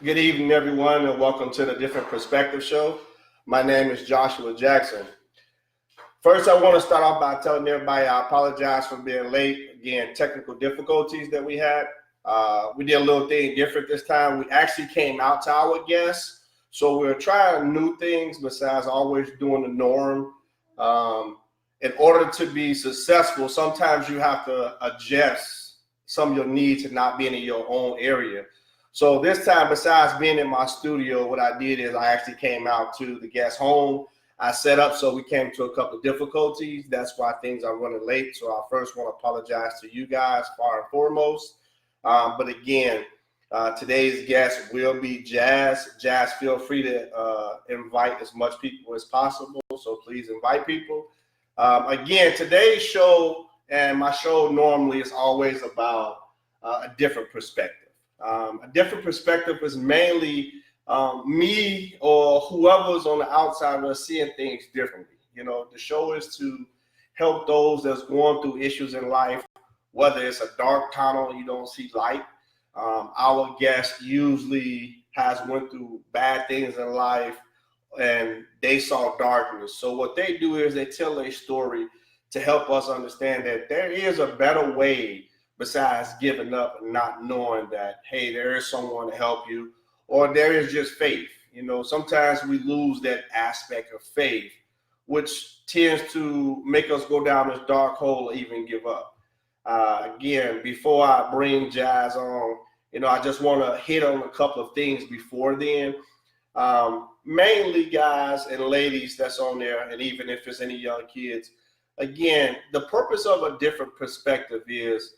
Good evening, everyone, and welcome to the Different Perspective Show. My name is Joshua Jackson. First, I want to start off by telling everybody I apologize for being late. Again, technical difficulties that we had. We did a little thing different this time. We actually came out to our guests. So we're trying new things besides always doing the norm. In order to be successful, sometimes you have to adjust some of your needs to not being in your own area. So this time, besides being in my studio, what I did is I actually came out to the guest home. I set up, so we came to a couple of difficulties. That's why things are running late. So I first want to apologize to you guys, far and foremost. But again, today's guest will be Jazz. Jazz, feel free to invite as much people as possible. So please invite people. Again, today's show and my show normally is always about a different perspective. A different perspective is mainly me or whoever's on the outside are seeing things differently. You know, the show is to help those that's going through issues in life, whether it's a dark tunnel, you don't see light. Our guest usually has went through bad things in life and they saw darkness. So what they do is they tell a story to help us understand that there is a better way besides giving up and not knowing that, hey, there is someone to help you, or there is just faith. You know, sometimes we lose that aspect of faith, which tends to make us go down this dark hole or even give up. Again, before I bring Jazz on, you know, I just want to hit on a couple of things before then. Mainly guys and ladies that's on there, and even if it's any young kids, again, the purpose of a different perspective is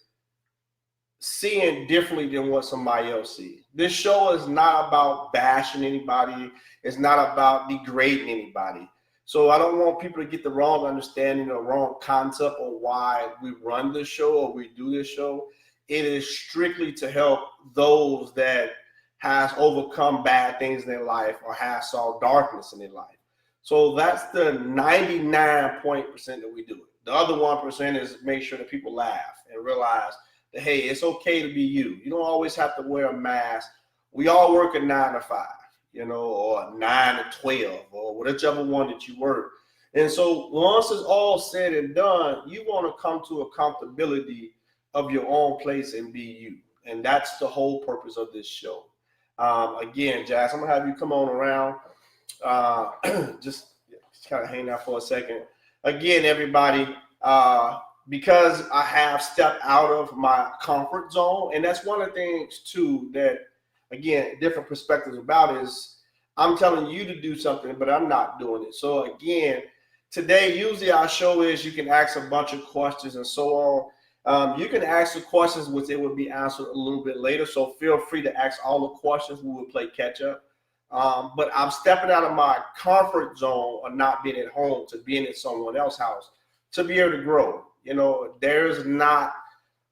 seeing differently than what somebody else sees. This show is not about bashing anybody. It's not about degrading anybody. So I don't want people to get the wrong understanding or wrong concept of why we run this show or we do this show. It is strictly to help those that has overcome bad things in their life or has saw darkness in their life. So that's the 99% that we do it. The other 1% is make sure that people laugh and realize that, hey, it's okay to be you. You don't always have to wear a mask. We all work a 9 to 5, you know, or 9 to 12, or whichever one that you work. And so once it's all said and done, you want to come to accountability of your own place and be you. And that's the whole purpose of this show. Again, Jazz, I'm going to have you come on around. Just kind of hang out for a second. Again, everybody, because I have stepped out of my comfort zone, and that's one of the things too that, again, different perspectives about is I'm telling you to do something, but I'm not doing it. So again, today, usually our show is you can ask a bunch of questions and so on. You can ask the questions which it will be answered a little bit later. So feel free to ask all the questions. We will play catch up. But I'm stepping out of my comfort zone of not being at home to being at someone else's house to be able to grow. You know, there's not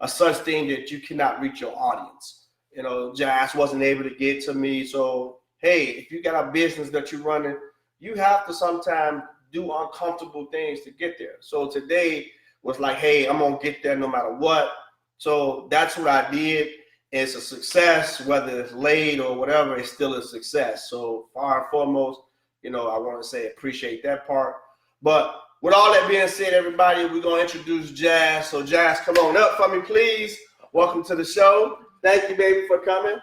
a such thing that you cannot reach your audience. You know, Jazz wasn't able to get to me. So, hey, if you got a business that you're running, you have to sometimes do uncomfortable things to get there. So today was like, hey, I'm going to get there no matter what. So that's what I did. It's a success, whether it's late or whatever, it's still a success. So far and foremost, you know, I want to say appreciate that part. But with all that being said, everybody, we're going to introduce Jazz. So Jazz, come on up for me, please. Welcome to the show. Thank you, baby, for coming.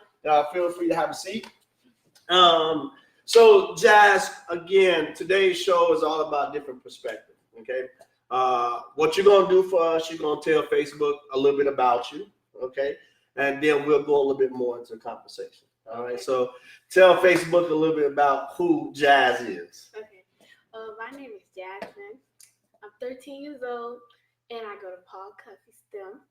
Feel free to have a seat. So Jazz, again, today's show is all about different perspective, okay? What you're going to do for us, you're going to tell Facebook a little bit about you, okay? And then we'll go a little bit more into the conversation. All right. So tell Facebook a little bit about who Jazz is. Okay. My name is Jasmine. I'm 13 years old, and I go to Paul Cuffey STEM.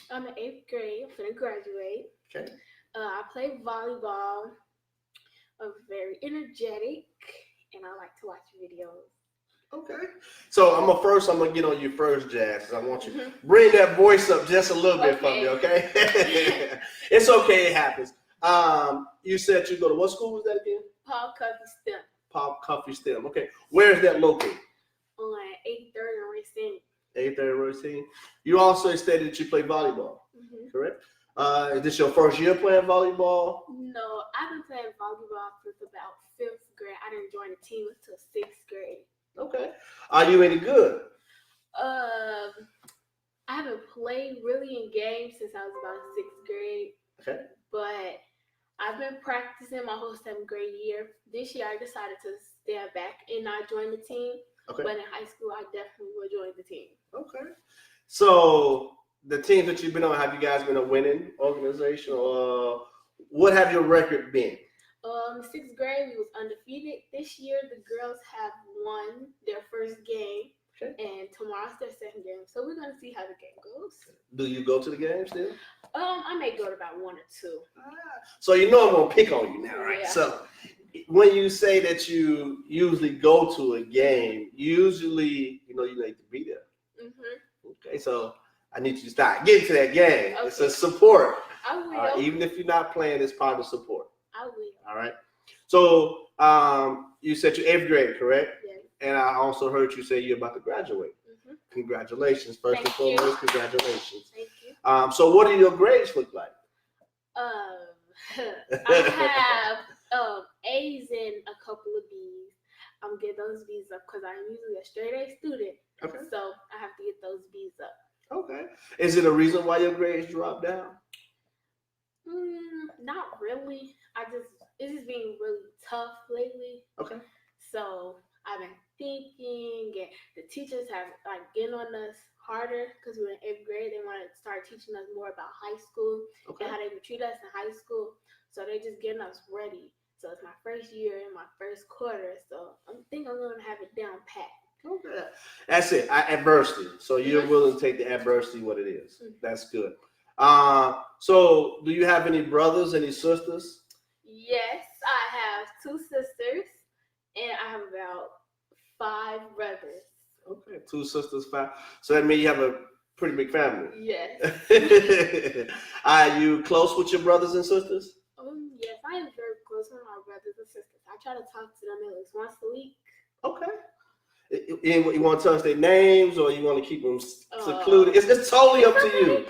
I'm in 8th grade. I'm going to graduate. Okay. I play volleyball. I'm very energetic, and I like to watch videos. Okay. So I'm gonna get on you first, Jazz. I want you to bring that voice up just a little bit for me, okay? It's okay, it happens. You said you go to what school was that again? Paul Cuffey STEM. Paul Cuffey STEM. Okay. Where is that located? On 83rd and Racine. 83rd and Racine. You also stated that you play volleyball, correct? Is this your first year playing volleyball? No, I've been playing volleyball since about 5th grade. I didn't join the team until 6th grade. Okay. Are you any good? Um, I haven't played really in games since I was about 6th grade. Okay. But I've been practicing my whole 7th grade year. This year, I decided to step back and not join the team. Okay. But in high school, I definitely will join the team. Okay. So the teams that you've been on, have you guys been a winning organization, or what have your record been? 6th grade, we was undefeated. This year, the girls have won their first game. Okay. And tomorrow's their second game. So we're gonna see how the game goes. Do you go to the game still? I may go to about 1 or 2. So you know I'm gonna pick on you now, right? Yeah. So when you say that you usually go to a game, usually you need to be there. Mhm. Okay, so I need you to start getting to that game. Okay. It's a support. I will. Even if you're not playing, it's part of support. I will. All right. So you said you're 8th grade, correct? Yes. And I also heard you say you're about to graduate. Mhm. Congratulations. First and Thank you. foremost, congratulations. Thank you. So what do your grades look like? I have A's and a couple of B's. I'm getting those B's up because I'm usually a straight A student. Okay. So I have to get those B's up. Okay. Is it a reason why your grades dropped down? Not really. It's just being really tough lately. Okay. So I've been thinking, and the teachers have getting on us harder because we're in 8th grade. They want to start teaching us more about high school Okay. and how they would treat us in high school. So they're just getting us ready. So it's my first year in my first quarter. So I think I'm going to have it down pat. Okay. That's it. Adversity. So you're Mhm. willing to take the adversity, what it is. Mhm. That's good. So do you have any brothers, any sisters? Yes, I have 2 sisters, and I have about 5 brothers. Okay, 2 sisters, 5. So that means you have a pretty big family. Yes. Are you close with your brothers and sisters? Yes, I am very close with my brothers and sisters. I try to talk to them at least once a week. Okay. You want to tell us their names, or you want to keep them secluded? It's totally up to you.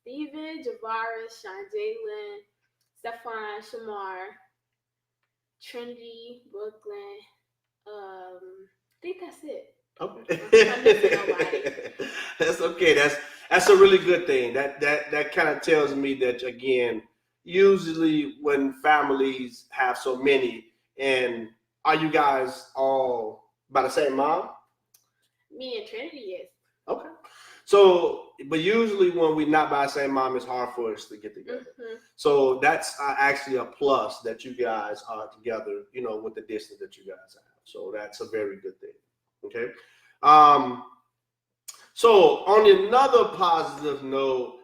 Steven, Javaris, Sean Jalen, Stephon, Shamar, Trinity, Brooklyn. I think that's it. Okay. That's okay. That's a really good thing. That kind of tells me that, again, usually when families have so many, and are you guys all by the same mom? Me and Trinity, yes. Okay. So, but usually when we're not by the same mom, it's hard for us to get together. Mm-hmm. So that's actually a plus that you guys are together, with the distance that you guys have. So that's a very good thing. Okay. So on another positive note,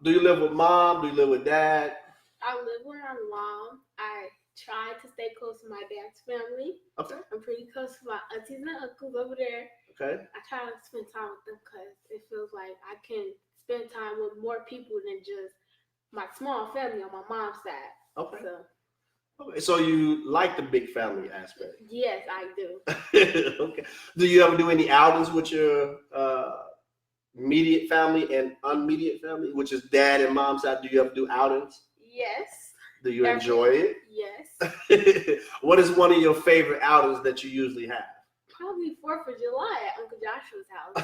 do you live with mom? Do you live with dad? I live with my mom. I try to stay close to my dad's family. Okay. I'm pretty close to my aunties and uncles over there. Okay. I try to spend time with them because it feels like I can spend time with more people than just my small family on my mom's side. Okay. So, okay. So you like the big family aspect? Yes, I do. Okay. Do you ever do any outings with your immediate family and unmediate family, which is dad and mom's side? Do you ever do outings? Yes. Do you enjoy it? Yes. What is one of your favorite outings that you usually have? Probably 4th of July at Uncle Joshua's house.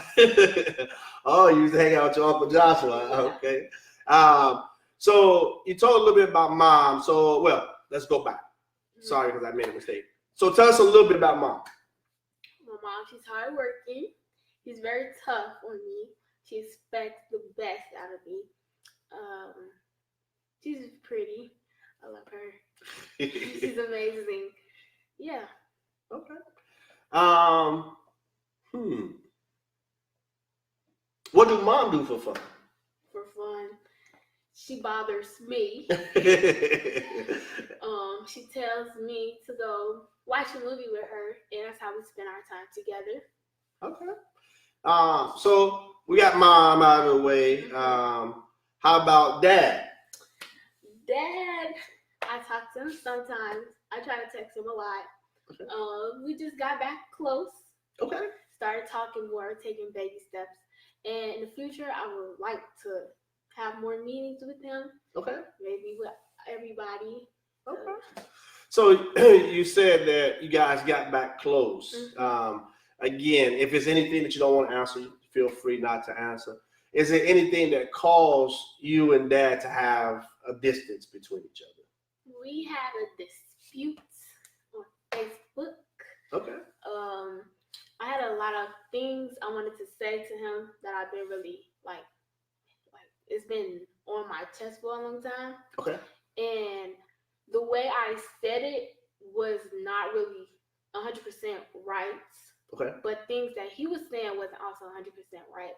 Oh, you used to hang out with your Uncle Joshua. Yeah. Okay. So you told a little bit about mom. So, let's go back. Sorry, because I made a mistake. So tell us a little bit about mom. My mom, she's hardworking. She's very tough on me. She expects the best out of me. She's pretty. I love her. She's amazing. Yeah. Okay. What do mom do for fun? For fun, she bothers me. She tells me to go watch a movie with her, and that's how we spend our time together. Okay. So we got mom out of the way. How about dad? Dad, I talk to him sometimes. I try to text him a lot. Okay. We just got back close. Okay. Started talking more, taking baby steps. And in the future, I would like to have more meetings with him. Okay. Maybe with everybody. Okay. So you said that you guys got back close. Mm-hmm. Again, if it's anything that you don't want to answer, feel free not to answer. Is there anything that caused you and Dad to have a distance between each other? We had a dispute on Facebook. Okay. I had a lot of things I wanted to say to him that I've been really like it's been on my chest for a long time. Okay. And the way I said it was not really 100% right. Okay. But things that he was saying wasn't also 100% right.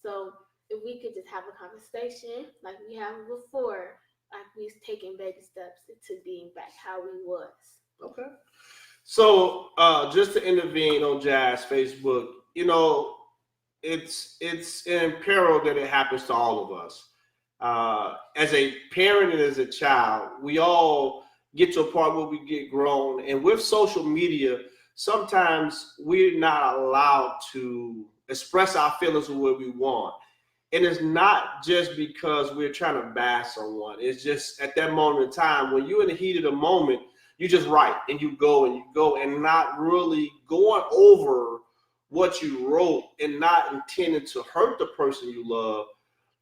So if we could just have a conversation like we have before, like we was taking baby steps to being back how we was. Okay. So just to intervene on Jazz Facebook, it's in peril that it happens to all of us. As a parent and as a child, we all get to a part where we get grown, and with social media, sometimes we're not allowed to express our feelings the way we want. And it's not just because we're trying to bash someone. It's just at that moment in time, when you're in the heat of the moment, you just write and you go and not really going over what you wrote and not intending to hurt the person you love,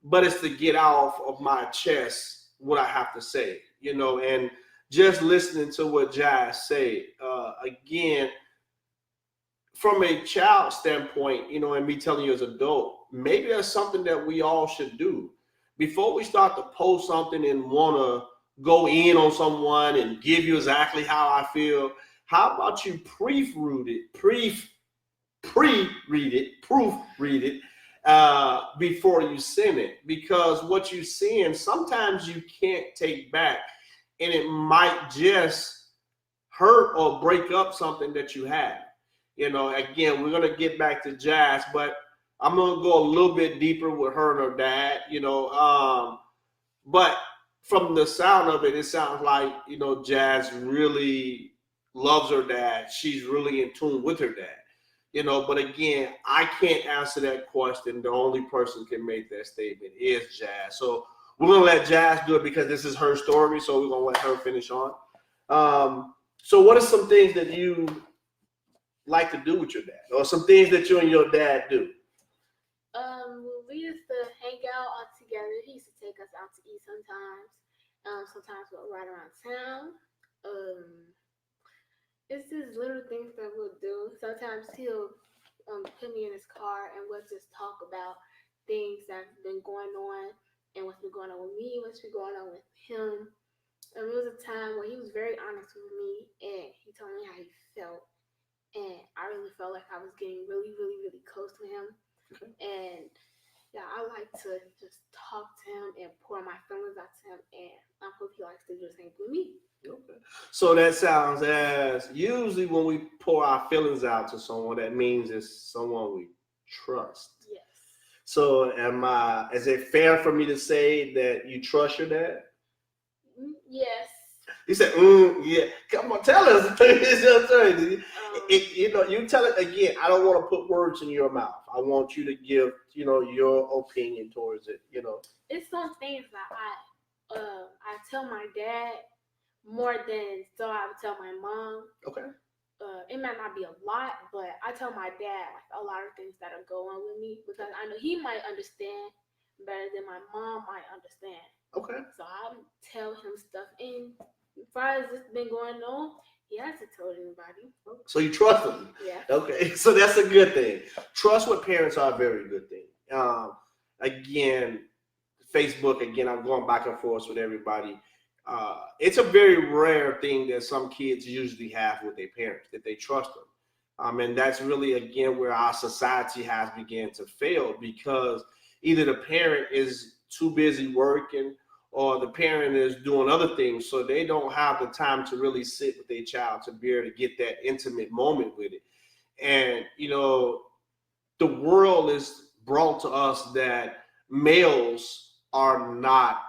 but it's to get off of my chest what I have to say, and just listening to what Jazz said, again, from a child standpoint, and me telling you as an adult, maybe that's something that we all should do. Before we start to post something and want to go in on someone and give you exactly how I feel, how about you proofread it before you send it? Because what you're seeing, sometimes you can't take back, and it might just hurt or break up something that you have. Again, we're going to get back to Jazz, but I'm going to go a little bit deeper with her and her dad, but from the sound of it, it sounds like, Jazz really loves her dad. She's really in tune with her dad, but again, I can't answer that question. The only person can make that statement is Jazz. So we're going to let Jazz do it because this is her story. So we're going to let her finish on. So what are some things that you like to do with your dad, or some things that you and your dad do? We used to hang out all together. He used to take us out to eat sometimes. Sometimes we'll ride around town. It's just little things that we'll do. Sometimes he'll put me in his car and we'll just talk about things that's been going on and what's been going on with me, what's been going on with him. There was a time where he was very honest with me and he told me how he felt. And I really felt like I was getting really, really, really close to him. Okay. And yeah, I like to just talk to him and pour my feelings out to him. And I hope he likes to do the same with me. Okay. So that sounds as usually when we pour our feelings out to someone, that means it's someone we trust. Yes. So is it fair for me to say that you trust your dad? Yes. He said, yeah. Come on, tell us. It's your turn. You tell it again. I don't want to put words in your mouth. I want you to give, your opinion towards it. It's some things that I tell my dad more than so I would tell my mom. Okay. It might not be a lot, but I tell my dad like a lot of things that are going with me because I know he might understand better than my mom might understand. Okay. So I tell him stuff, and as far as it's been going on, he hasn't told anybody. So you trust him? Yeah. Okay, so that's a good thing. Trust with parents are a very good thing. Again, Facebook, I'm going back and forth with everybody. It's a very rare thing that some kids usually have with their parents, that they trust them. And that's really, again, where our society has begun to fail because either the parent is too busy working or the parent is doing other things, so they don't have the time to really sit with their child to be able to get that intimate moment with it. And, the world is brought to us that males are not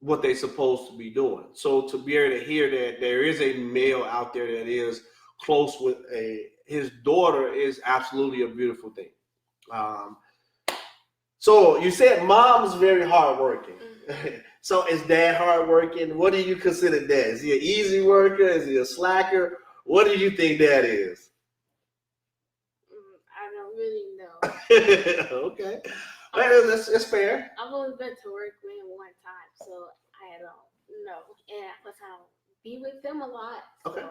what they're supposed to be doing. So to be able to hear that there is a male out there that is close with his daughter is absolutely a beautiful thing. So you said mom's very hardworking. Mm-hmm. So is dad hardworking? What do you consider dad? Is he an easy worker? Is he a slacker? What do you think dad is? I don't really know. Okay. That's fair. I've only been to work with him one time, so I don't know. And plus, I don't be with him a lot. So Okay.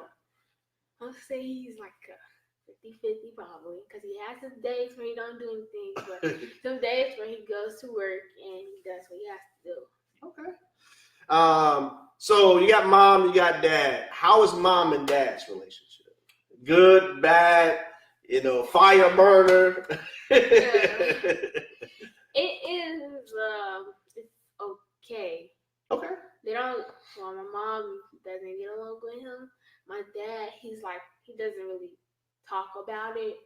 I'll say he's like a 50-50 probably, because he has his days where he don't do anything, but some days where he goes to work and he does what he has to do. Okay. So you got mom, you got dad. How is mom and dad's relationship? Good, bad, fire burner. It is it's okay. Okay. They don't. Well, my mom doesn't get along with him. My dad, he doesn't really talk about it.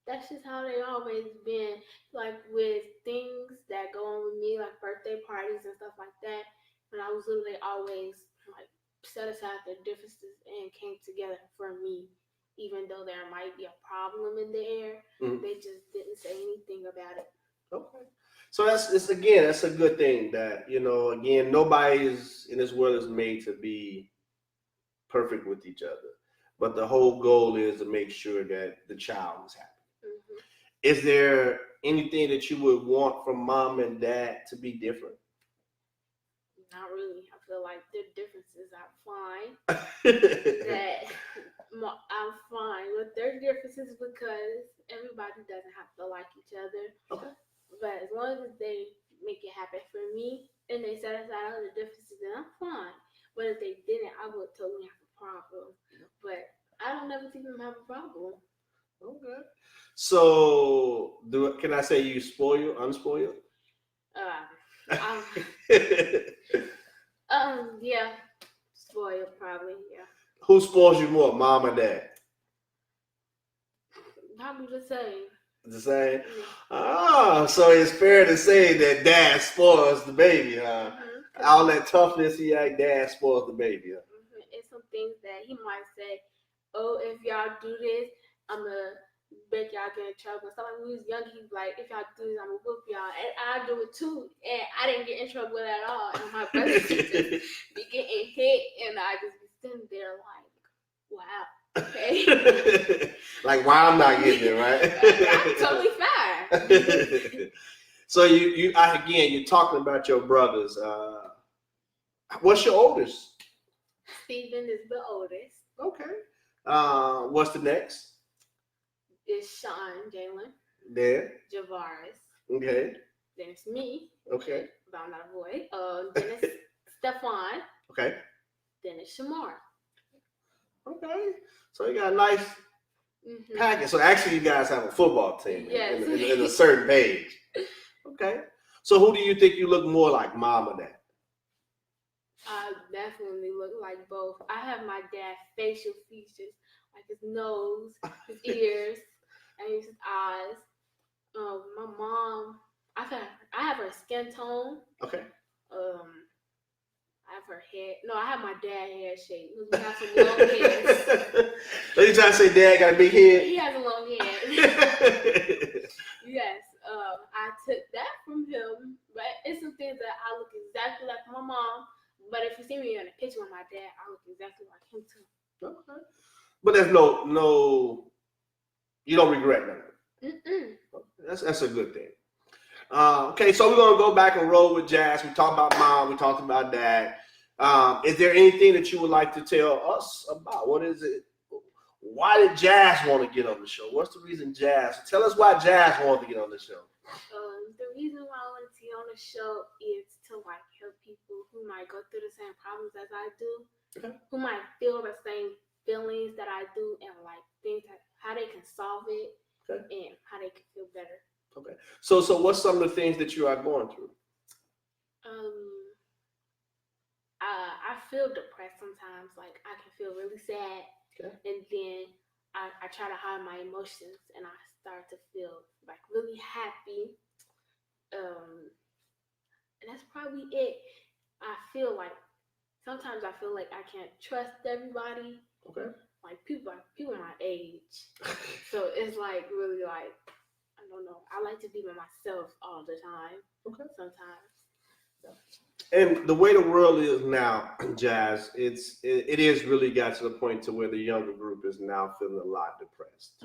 That's just how they always been. Like with things that go on with me, like birthday parties and stuff like that. When I was little, they always like set aside their differences and came together for me. Even though there might be a problem in the air, they just didn't say anything about it. Okay. So that's a good thing that, again, nobody is in this world is made to be perfect with each other. But the whole goal is to make sure that the child is happy. Mm-hmm. Is there anything that you would want from mom and dad to be different? Not really. I feel like their differences are fine. That I'm fine with their differences because everybody doesn't have to like each other. Okay. But as long as they make it happen for me and they set aside all the differences, then I'm fine. But if they didn't, I would totally have a problem. But I don't ever see them have a problem. Okay. So, can I say you spoiled, unspoiled? Yeah, spoiled probably. Yeah. Who spoils you more, mom or dad? Probably the same. The same? Yeah. So it's fair to say that dad spoils the baby, huh? Mm-hmm. All that toughness he had, dad spoils the baby, huh? Mm-hmm. It's some things that he might say, oh, if y'all do this, I'm going to bet y'all get in trouble. So like when we was young, he'd be like, if y'all do this, I'm going to whoop y'all. And I do it too. And I didn't get in trouble at all. And my brothers just be getting hit. And I just be sitting there like, wow. Okay. Like, why I'm not getting it, right? I'm totally fine. So you're talking about your brothers. What's your oldest? Steven is the oldest. Okay. What's the next? It's Sean, Jalen. Then? Javaris. Okay. Then it's me. Okay. But I'm not a boy. Then it's Stephon. Okay. Then it's Shamar. Okay. So you got a nice package. So actually you guys have a football team in a certain page. Okay. So who do you think you look more like, mom or dad? I definitely look like both. I have my dad's facial features, like his nose, his ears, and his eyes. My mom, I have her skin tone. Okay. I have her hair. No, I have my dad's hair shape. We have some long hairs. Are you trying to say dad got a big head? He has a long head. Yes. I took that from him. But it's some things that I look exactly like my mom. But if you see me in a picture with my dad, I look exactly like him too. Okay. But there's no you don't regret that. That's a good thing. Okay, so we're gonna go back and roll with Jazz. We talked about mom, we talked about dad. Is there anything that you would like to tell us about? What is it? Why did Jazz want to get on the show? What's the reason Jazz? Tell us why Jazz wanted to get on the show. The reason why I wanted to get on the show is to help people who might go through the same problems as I do, who might feel the same feelings that I do, and things how they can solve it, and how they can feel better. Okay. So what's some of the things that you are going through? I feel depressed sometimes. Like I can feel really sad, and then I try to hide my emotions, and I start to feel really happy. And that's probably it. Sometimes I feel like I can't trust everybody. Okay. Like people my age. So it's really I don't don't know. I like to be by myself all the time. Okay. Sometimes. So. And the way the world is now, Jazz, it is really got to the point to where the younger group is now feeling a lot depressed.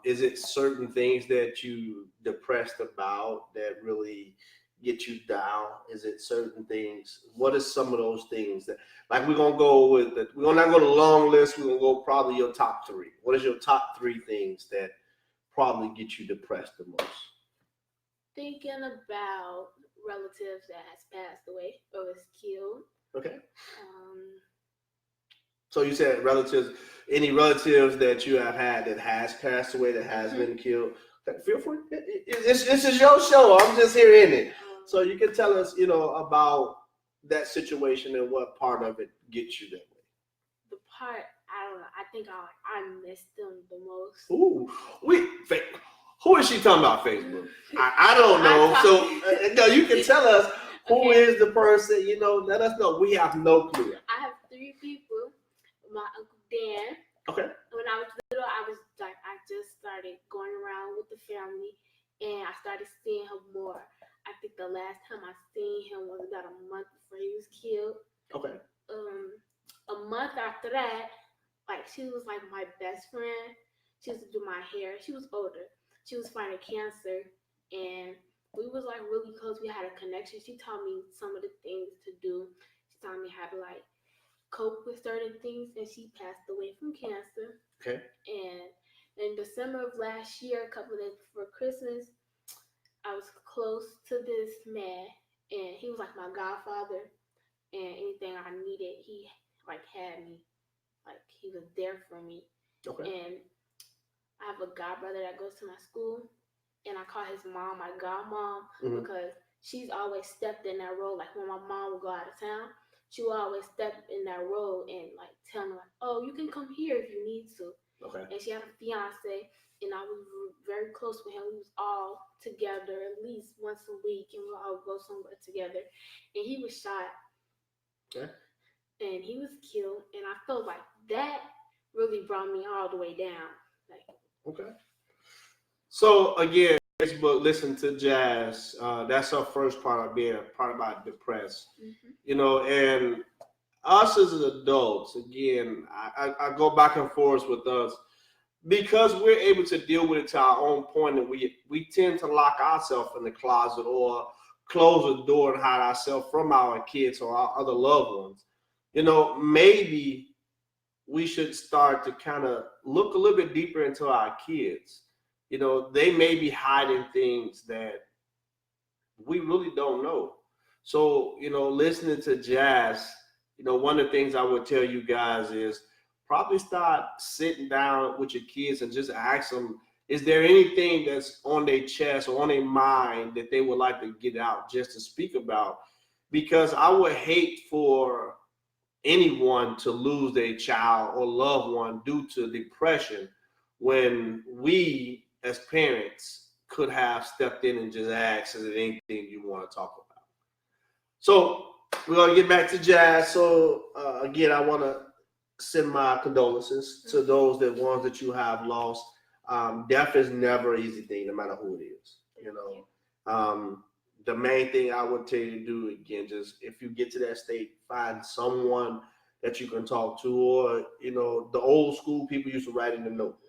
Is it certain things that you depressed about that really get you down? Is it certain things? What are some of those things that, like, we're gonna go with the, we're gonna not go to a long list. We're gonna go probably your top three. What is your top three things that probably get you depressed the most? Thinking about relatives that has passed away or was killed. Okay. Um, So you said relatives, any relatives that you have had that has passed away, that has been killed. Feel free. This is your show. I'm just here in it. So you can tell us, about that situation and what part of it gets you that way. The part, I don't know. I think I miss them the most. Ooh, who is she talking about? Facebook? I don't know. So no, you can tell us who is the person. Let us know. We have no clue. I have three people. My Uncle Dan. Okay. When I was little, I just started going around with the family, and I started seeing him more. I think the last time I seen him was about a month before he was killed. Okay. A month after that, she was like my best friend. She used to do my hair. She was older. She was fighting cancer, and we was like really close. We had a connection. She taught me some of the things to do. She taught me how to cope with certain things, and she passed away from cancer. Okay. And in December of last year, a couple of days before Christmas, I was close to this man, and he was like my godfather. And anything I needed, he had me. He was there for me. Okay. And I have a godbrother that goes to my school, and I call his mom my godmom because she's always stepped in that role. Like when my mom would go out of town, she would always step in that role and tell me oh, you can come here if you need to. Okay. And she had a fiance, and I was very close with him. We was all together at least once a week, and we would all go somewhere together. And he was shot. Okay. And he was killed, and I felt like that really brought me all the way down. Okay. So again, Facebook, listen to Jazz. That's her first part of being part about depressed. And us as adults, again, I go back and forth with us because we're able to deal with it to our own point, and we tend to lock ourselves in the closet or close the door and hide ourselves from our kids or our other loved ones. Maybe we should start to kind of look a little bit deeper into our kids. They may be hiding things that we really don't know. So, listening to Jazz, one of the things I would tell you guys is probably start sitting down with your kids and just ask them, is there anything that's on their chest or on their mind that they would like to get out just to speak about? Because I would hate for anyone to lose their child or loved one due to depression when we as parents could have stepped in and just asked, is there anything you want to talk about? So we're going to get back to Jazz. So again, I want to send my condolences to those ones that you have lost. Death is never an easy thing, no matter who it is. The main thing I would tell you to do, again, just if you get to that state, find someone that you can talk to, or the old school people used to write in the note.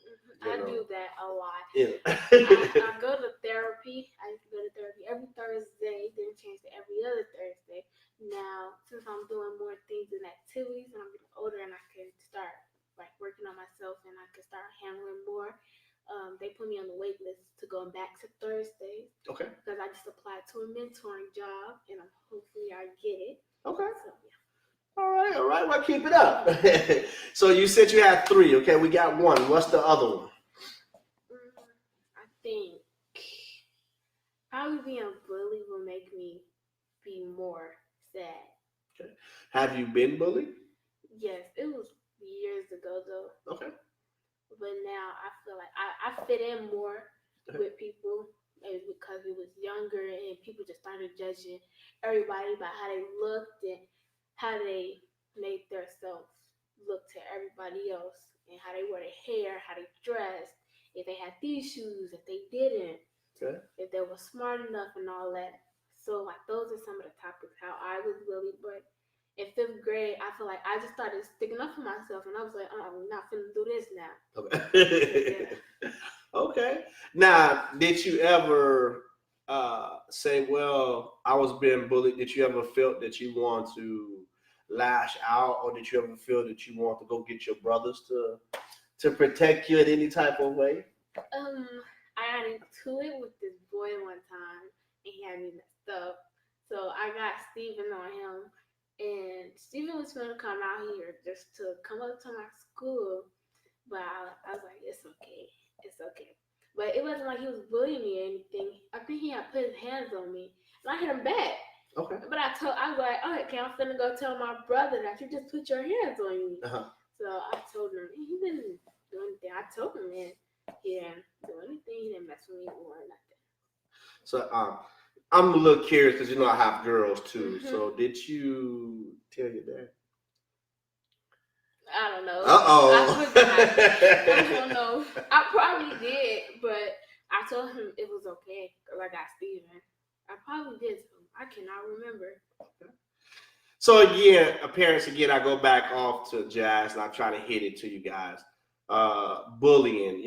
I do that a lot. Yeah. I go to therapy. I used to go to therapy every Thursday, then change to every other Thursday. Now, since I'm doing more things and activities, and I'm getting older, and I can start working on myself, and I can start handling more. They put me on the wait list to go back to Thursdays. Okay. Because I just applied to a mentoring job, and hopefully I get it. Okay. So, yeah. All right. Well, keep it up. So you said you had three. Okay, we got one. What's the other one? I think probably being a bully will make me be more sad. Okay. Have you been bullied? Yes, it was years ago though. Okay. But now I feel like I fit in more with people, maybe because we was younger and people just started judging everybody by how they looked and how they made themselves look to everybody else and how they wear their hair, how they dressed. if they had these shoes, if they didn't, if they were smart enough and all that. So like those are some of the topics how I was bullied. But in 5th grade, I feel like I just started sticking up for myself, and I was like, I'm not finna do this now. Okay. Yeah. Okay. Now, did you ever say, well, I was being bullied? Did you ever feel that you want to lash out, or did you ever feel that you want to go get your brothers to protect you in any type of way? I got into it with this boy one time, and he had me messed up. So I got Steven on him, and Steven was gonna come out here just to come up to my school, but I was like, it's okay, it's okay. But it wasn't like he was bullying me or anything. I think he had put his hands on me, and I hit him back. Okay. But I was like, okay, I'm finna go tell my brother that you just put your hands on me. So I told him, he didn't do anything. I told him, man, he didn't do anything. He didn't mess with me or nothing. So I'm a little curious because I have girls too. Mm-hmm. So did you tell your dad? I don't know. Uh-oh. I forgot. I don't know. I probably did, but I told him it was okay because I got Steven. I probably did. I cannot remember. So again, parents, I go back off to Jazz and I try to hit it to you guys. Bullying,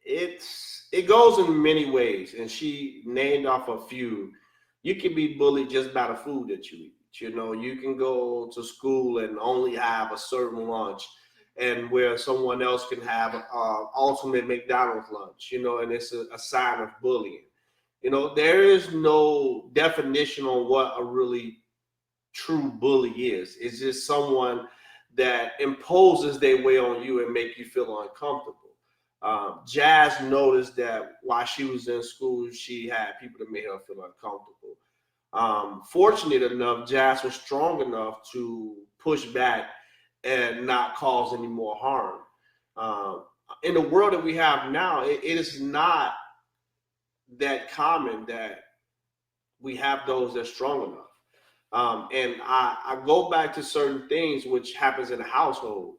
it goes in many ways, and she named off a few. You can be bullied just by the food that you eat. You can go to school and only have a certain lunch, and where someone else can have ultimate McDonald's lunch, and it's a sign of bullying. There is no definition on what a really true bully is. It's just someone that imposes their way on you and make you feel uncomfortable. Jazz noticed that while she was in school, she had people that made her feel uncomfortable. Fortunate enough, Jazz was strong enough to push back and not cause any more harm. In the world that we have now, it is not that common that we have those that's strong enough. And I go back to certain things which happens in the household.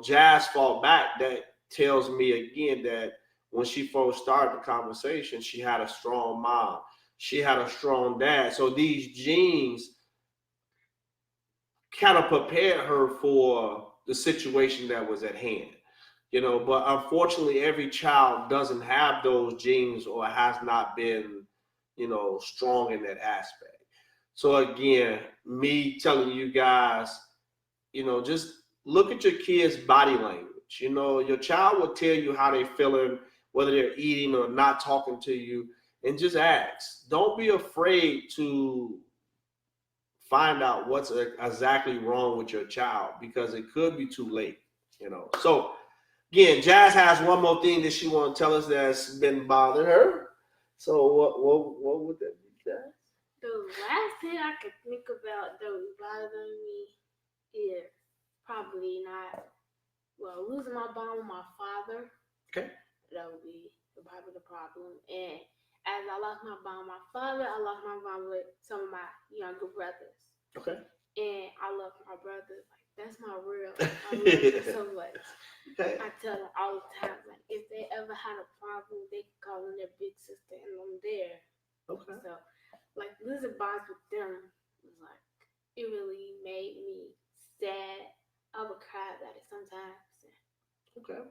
Jazz fought back. That tells me again that when she first started the conversation, she had a strong mom. She had a strong dad. So these genes kind of prepared her for the situation that was at hand. But unfortunately, every child doesn't have those genes or has not been, strong in that aspect. So again, me telling you guys, just look at your kids' body language. Your child will tell you how they're feeling, whether they're eating or not talking to you, and just ask. Don't be afraid to find out what's exactly wrong with your child, because it could be too late. So again, Jazz has one more thing that she want to tell us that's been bothering her. So what would that be, Jazz? The last thing I could think about that was bothering me is probably losing my bond with my father. Okay. That would be probably the problem. And as I lost my bond with my father, I lost my bond with some of my younger brothers. Okay. And I love my brothers. Like, that's my real. I love them so much. Okay. I tell them all the time, like, if they ever had a problem, they can call in their big sister, and I'm there. Okay. So, like, losing bonds with them was like, it really made me sad. I would cry about it sometimes. Okay.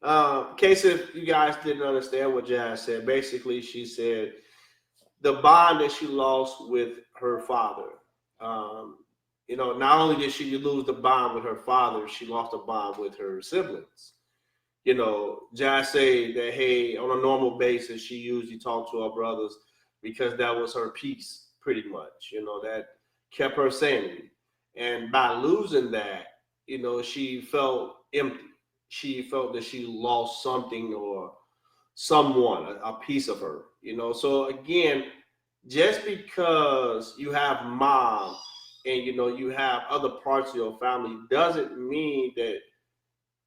In case if you guys didn't understand what Jazz said, basically she said the bond that she lost with her father. Not only did she lose the bond with her father, she lost a bond with her siblings. Jazz say that, hey, on a normal basis, she usually talked to her brothers because that was her peace, pretty much. That kept her sanity. And by losing that, she felt empty. She felt that she lost something or someone, a piece of her. So again, just because you have mom and you have other parts of your family doesn't mean that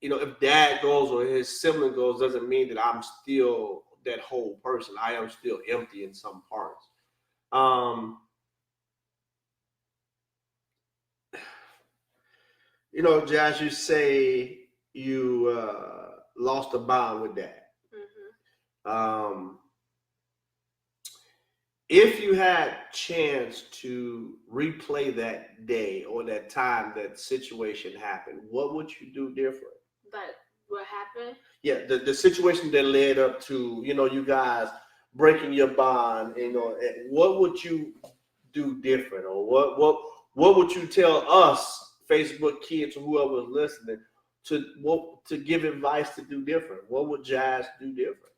if dad goes or his sibling goes, doesn't mean that I'm still that whole person. I am still empty in some parts. Jazz, you say you lost a bond with Dad. If you had chance to replay that day or that time that situation happened, what would you do different? Like what happened? Yeah, the situation that led up to, you guys breaking your bond, what would you do different, or what would you tell us, Facebook kids or whoever's listening, to give advice to do different? What would Jazz do different?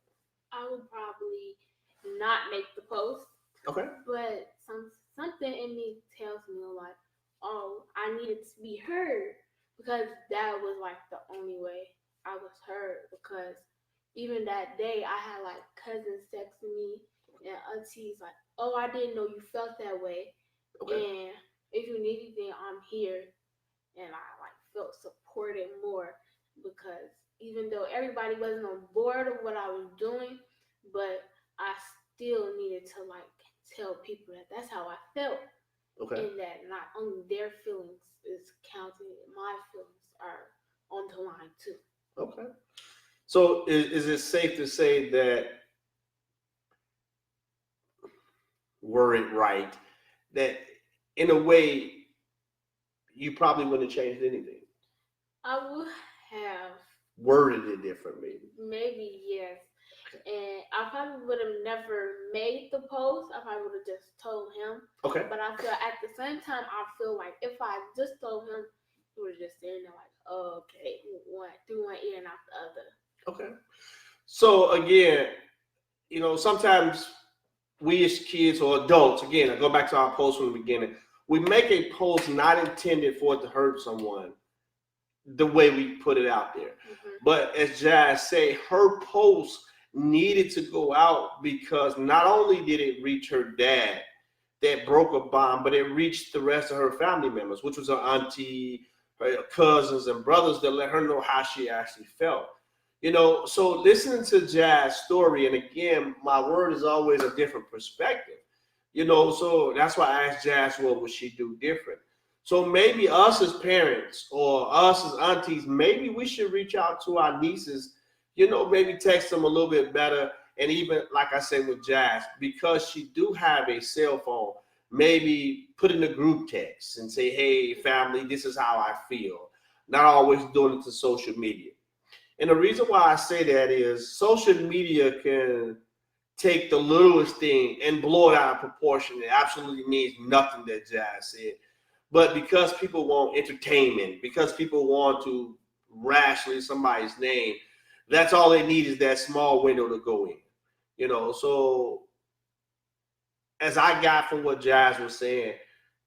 I would probably not make the post. Okay. But something in me tells me like, oh, I needed to be heard, because that was like the only way I was heard. Because even that day, I had like cousins texting me and aunties like, oh, I didn't know you felt that way. Okay. And if you need anything, I'm here. And I like felt supported more, because even though everybody wasn't on board of what I was doing, but I still needed to like tell people that that's how I felt. Okay. And that not only their feelings is counting, my feelings are on the line too. Okay. So is it safe to say that, were it right, that in a way you probably wouldn't have changed anything? I would have worded it differently. Maybe, yes. And I probably would have never made the post. I probably would have just told him. Okay. But I feel at the same time, I feel like if I just told him, he would have just sitting there like, oh, okay, through one ear and out the other. Okay. So again, sometimes we as kids or adults, again, I go back to our post from the beginning, we make a post not intended for it to hurt someone the way we put it out there. Mm-hmm. But as Jazz say, her post needed to go out because not only did it reach her dad that broke a bond, but it reached the rest of her family members, which was her auntie, her cousins and brothers, that let her know how she actually felt. So listening to Jazz's story, and again, my word is always a different perspective. So that's why I asked Jazz, what would she do different? So maybe us as parents or us as aunties, maybe we should reach out to our nieces, maybe text them a little bit better. And even, like I said with Jazz, because she do have a cell phone, maybe put in a group text and say, hey, family, this is how I feel. Not always doing it to social media. And the reason why I say that is social media can take the littlest thing and blow it out of proportion. It absolutely means nothing that Jazz said. But because people want entertainment, because people want to rationally somebody's name, that's all they need is that small window to go in. So as I got from what Jazz was saying,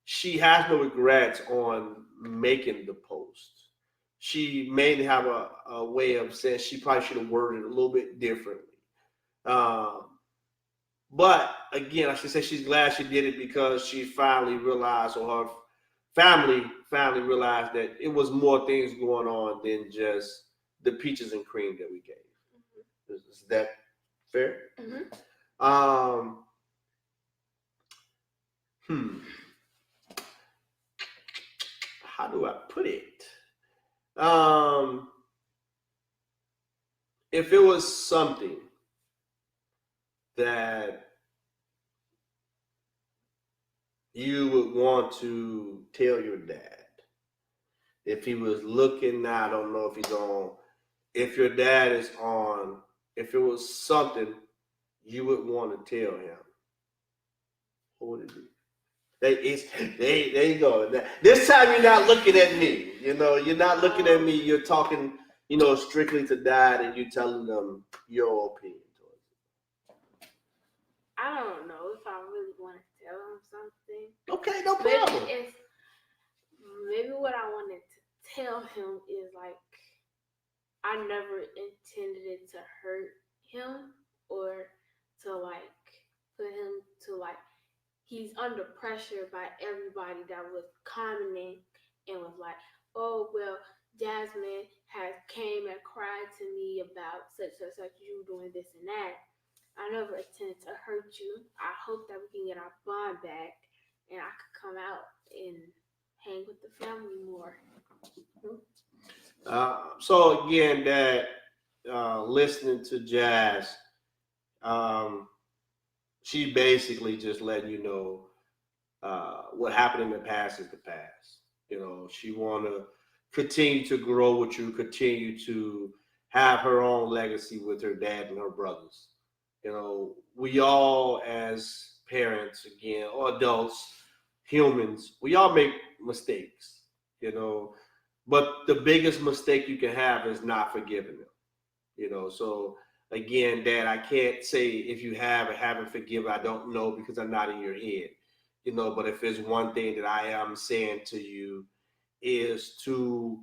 she has no regrets on making the post. She may have a way of saying she probably should have worded it a little bit differently. But again, I should say she's glad she did it because she finally realized, or her family realized, that it was more things going on than just the peaches and cream that we gave. Mm-hmm. Is that fair? Mm-hmm. How do I put it? If it was something that you would want to tell your dad, if he was looking now, I don't know if he's on, if your dad is on, if it was something you would want to tell him, what would it be? There you go. This time you're not looking at me. You're not looking at me. You're talking, strictly to Dad, and you're telling them your opinion towards it. I don't know if I really want to tell him something. Okay, no problem. Maybe what I wanted to tell him is like, I never intended it to hurt him or to like put him to like, he's under pressure by everybody that was commenting and was like, oh, well, Jasmine has came and cried to me about such and such, you doing this and that. I never intended to hurt you. I hope that we can get our bond back and I could come out and hang with the family more. So again, that listening to Jazz, she basically just letting you know what happened in the past is the past. You know, she want to continue to grow with you, continue to have her own legacy with her dad and her brothers. You know, we all as parents, again, or adults, humans, we all make mistakes. You know, but the biggest mistake you can have is not forgiving them. You know, so again, Dad, I can't say if you have or haven't forgiven. I don't know because I'm not in your head. You know, but if there's one thing that I am saying to you is to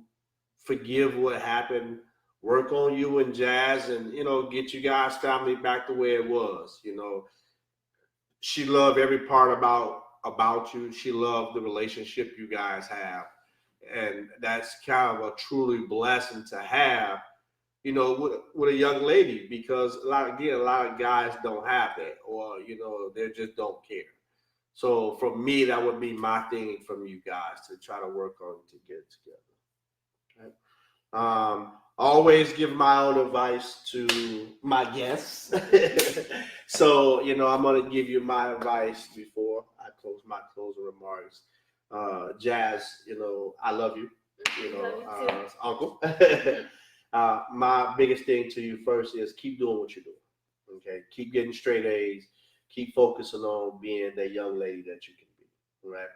forgive what happened, work on you and Jazz, and get you guys' family back the way it was. You know, she loved every part about you. She loved the relationship you guys have, and that's kind of a truly blessing to have, with a young lady, because a lot of guys don't have that, or they just don't care. So for me, that would be my thing from you guys to try to work on to get it together. Always give my own advice to my guests. So, I'm going to give you my advice before I close my closing remarks. Jazz, I love you, uncle. My biggest thing to you first is keep doing what you're doing. Okay. Keep getting straight A's. Keep focusing on being that young lady that you can be. Right.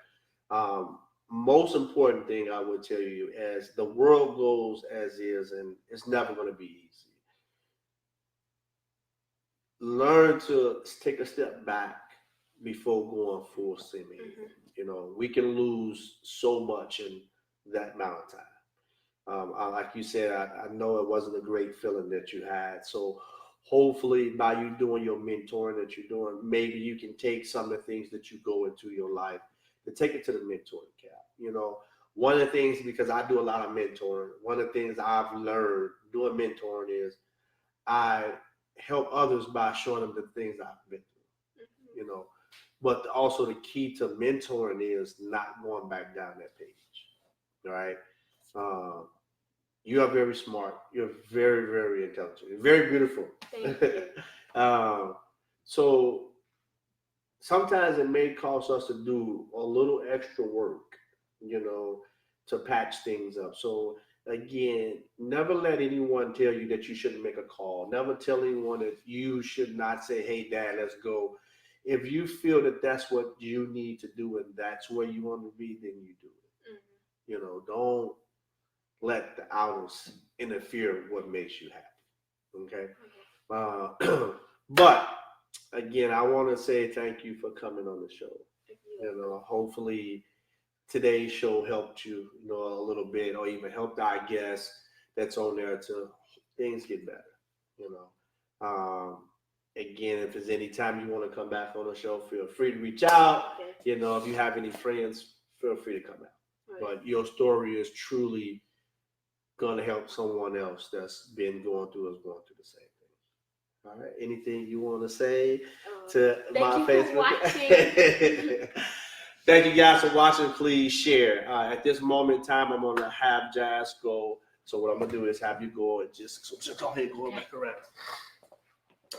Most important thing I would tell you, as the world goes as is, and it's never going to be easy. Learn to take a step back before going full steam ahead. We can lose so much in that amount of time. Like you said, I know it wasn't a great feeling that you had. So hopefully by you doing your mentoring that you're doing, maybe you can take some of the things that you go into your life to take it to the mentoring cap. One of the things, because I do a lot of mentoring, one of the things I've learned doing mentoring is I help others by showing them the things I've been through. But also the key to mentoring is not going back down that page. All right. You are very smart. You're very, very intelligent. You're very beautiful. Thank you. So sometimes it may cost us to do a little extra work, to patch things up. So again, never let anyone tell you that you shouldn't make a call. Never tell anyone that you should not say, "Hey, Dad, let's go." If you feel that that's what you need to do and that's where you want to be, then you do it. Don't let the outers interfere with what makes you happy. Okay. But again, I want to say thank you for coming on the show. Hopefully today's show helped you, a little bit, or even helped our guests that's on there to things get better. Again, if there's any time you want to come back on the show, feel free to reach out. Okay. If you have any friends, feel free to come out. Okay. But your story is truly going to help someone else that's been going through the same thing. All right. Anything you want to say to my Facebook? Thank you guys for watching. Please share. At this moment in time, I'm going to have Jazz go. So what I'm going to do is have you go and just go ahead and go back around.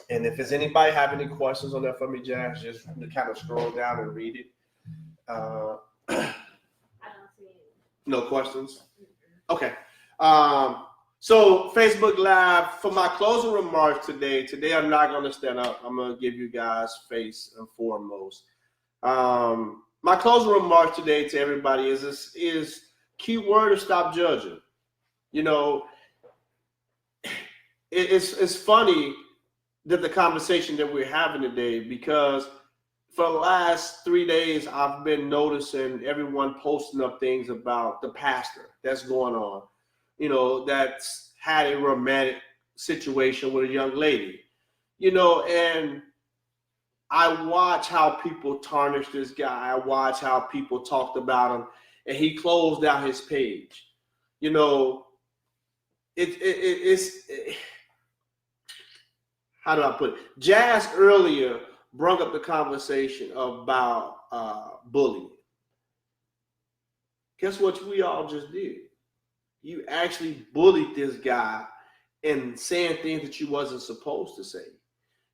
And if there's anybody have any questions on that for me, Jazz, just kind of scroll down and read it. I don't see any. No questions? Okay. So Facebook Live, for my closing remarks today I'm not going to stand up. I'm going to give you guys face and foremost. My closing remarks today to everybody is key word is stop judging. It's funny that the conversation that we're having today, because for the last 3 days, I've been noticing everyone posting up things about the pastor that's going on, that's had a romantic situation with a young lady, and I watch how people tarnish this guy. I watch how people talked about him, and he closed out his page. How do I put it? Jazz earlier brought up the conversation about bullying. Guess what we all just did? You actually bullied this guy and saying things that you wasn't supposed to say.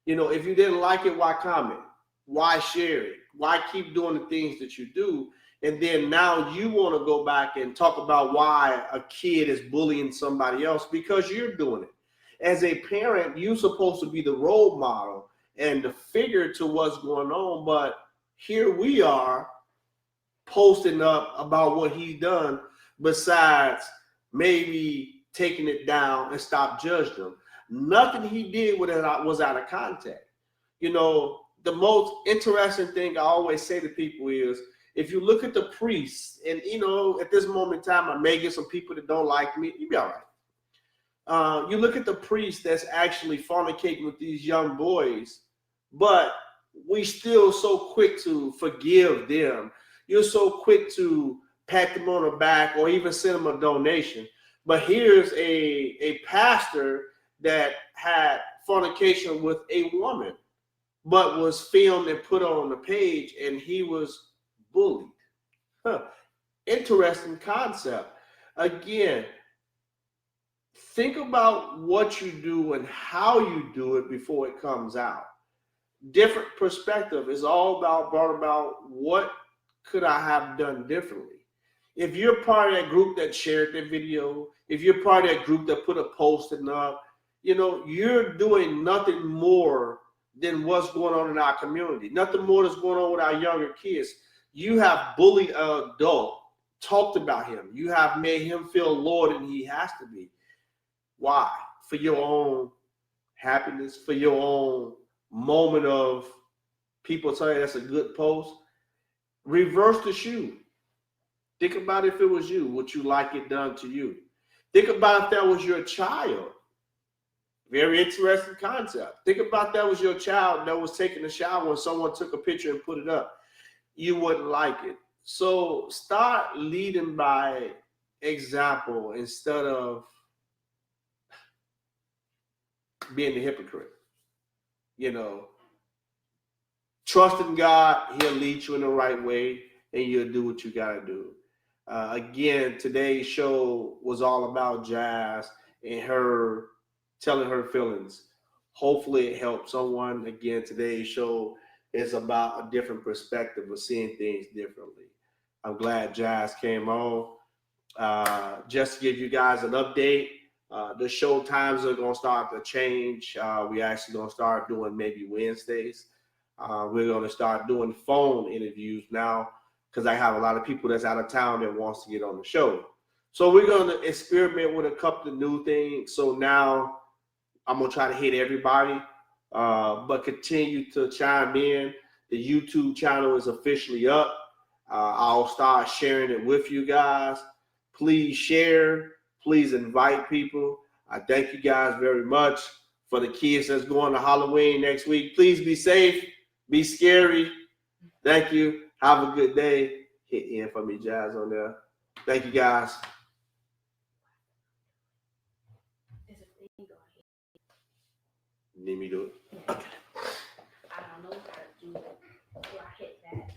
If you didn't like it, why comment? Why share it? Why keep doing the things that you do? And then now you want to go back and talk about why a kid is bullying somebody else because you're doing it. As a parent, you're supposed to be the role model and the figure to what's going on. But here we are posting up about what he's done besides maybe taking it down and stop judging him. Nothing he did was out of context. The most interesting thing I always say to people is, if you look at the priests, and at this moment in time, I may get some people that don't like me, you'll be all right. You look at the priests that's actually fornicating with these young boys, but we still so quick to forgive them. You're so quick to pat them on the back or even send them a donation. But here's a pastor that had fornication with a woman, but was filmed and put on the page, and he was bullied. Interesting concept. Again, think about what you do and how you do it before it comes out. Different perspective is all brought about what could I have done differently. If you're part of that group that shared the video, if you're part of that group that put a posting up, you're doing nothing more than what's going on in our community. Nothing more that's going on with our younger kids. You have bullied an adult, talked about him. You have made him feel lower than he has to be. Why? For your own happiness, for your own moment of people tell you that's a good post. Reverse the shoe. Think about if it was you, would you like it done to you? Think about if that was your child. Very interesting concept. Think about that was your child that was taking a shower and someone took a picture and put it up. You wouldn't like it. So start leading by example instead of being the hypocrite. Trust in God, he'll lead you in the right way and you'll do what you got to do. Again, today's show was all about Jazz and her telling her feelings. Hopefully it helped someone. Again, today's show is about a different perspective of seeing things differently. I'm glad Jazz came on. Just to give you guys an update, the show times are going to start to change. We actually going to start doing maybe Wednesdays. We're going to start doing phone interviews now because I have a lot of people that's out of town that wants to get on the show. So we're going to experiment with a couple of new things. So now I'm going to try to hit everybody, but continue to chime in. The YouTube channel is officially up. I'll start sharing it with you guys. Please share. Please invite people. I thank you guys very much. For the kids that's going to Halloween next week, please be safe. Be scary. Thank you. Have a good day. Hit in for me, Jazz, on there. Thank you, guys. Need me to do it? Yeah. Okay. I don't know how to do it. So I hit that.